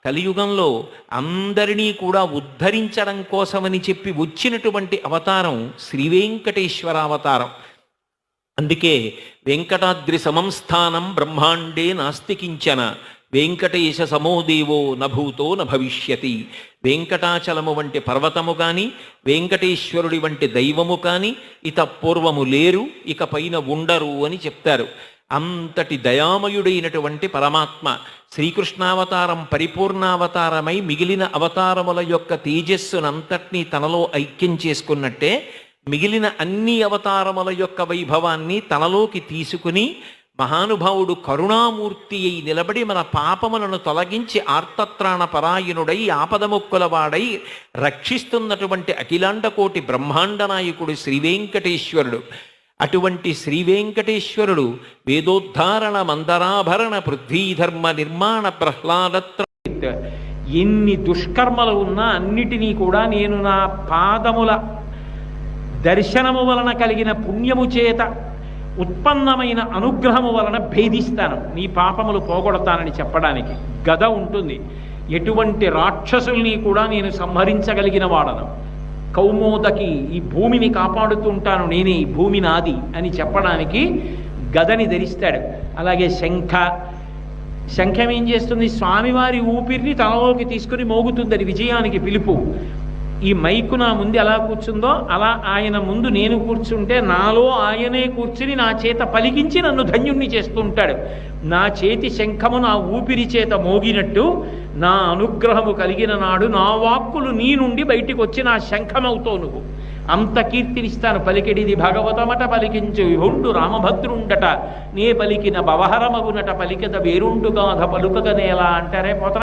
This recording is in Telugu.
కలియుగంలో అందరినీ కూడా ఉద్ధరించడం కోసమని చెప్పి వచ్చినటువంటి అవతారం శ్రీ వెంకటేశ్వర అవతారం. అందుకే వెంకటాద్రి సమంస్థానం బ్రహ్మాండే నాస్తి కించన వెంకటేశ సమోదేవో నభూతో నభవిష్యతి. వెంకటాచలము వంటి పర్వతము కానీ వెంకటేశ్వరుడి వంటి దైవము కానీ ఇత పూర్వము లేరు, ఇక పైన ఉండరు అని చెప్తారు. అంతటి దయామయుడైనటువంటి పరమాత్మ శ్రీకృష్ణావతారం పరిపూర్ణావతారమై మిగిలిన అవతారముల యొక్క తేజస్సునంతటినీ తనలో ఐక్యం చేసుకున్నట్టే మిగిలిన అన్ని అవతారముల యొక్క వైభవాన్ని తనలోకి తీసుకుని మహానుభావుడు కరుణామూర్తి అయి నిలబడి మన పాపములను తొలగించి ఆర్తత్రాణ పరాయణుడై ఆపదముక్కులవాడై రక్షిస్తున్నటువంటి అఖిలాండకోటి బ్రహ్మాండ నాయకుడు శ్రీవేంకటేశ్వరుడు. అటువంటి శ్రీవేంకటేశ్వరుడు వేదోద్ధారణ మందరాభరణ పృథ్వీధర్మ నిర్మాణ ప్రహ్లాదత్ర ఎన్ని దుష్కర్మలు ఉన్నా అన్నిటినీ కూడా నేను నా పాదముల దర్శనము వలన కలిగిన పుణ్యము చేత ఉత్పన్నమైన అనుగ్రహము వలన భేదిస్తాను, నీ పాపములు పోగొడతానని చెప్పడానికి గద ఉంటుంది. ఎటువంటి రాక్షసుల్ని కూడా నేను సంహరించగలిగిన వాడను. కౌమోదకి ఈ భూమిని కాపాడుతూ ఉంటాను, నేనే ఈ భూమి నాది అని చెప్పడానికి గదని ధరిస్తాడు. అలాగే శంఖం ఏం చేస్తుంది? స్వామివారి ఊపిరిని తనలోకి తీసుకుని మోగుతుంది, అది విజయానికి పిలుపు. ఈ మైకు నా ముందు ఎలా కూర్చుందో అలా ఆయన ముందు నేను కూర్చుంటే నాలో ఆయనే కూర్చుని నా చేత పలికించి నన్ను ధన్యుణ్ణి చేస్తూ ఉంటాడు. నా చేతి శంఖము నా ఊపిరి చేత మోగినట్టు నా అనుగ్రహము కలిగిన నాడు నా వాక్కులు నీ నుండి బయటికి వచ్చి నా శంఖమవుతావు నువ్వు. అంత కీర్తినిస్తాను. పలికిడిది భగవతమట పలికించు విభుండు రామభద్రుండట నే పలికిన భవహరమగునట పలికద వేరుండు గాథ పలుకగనేలా అంటారే పోత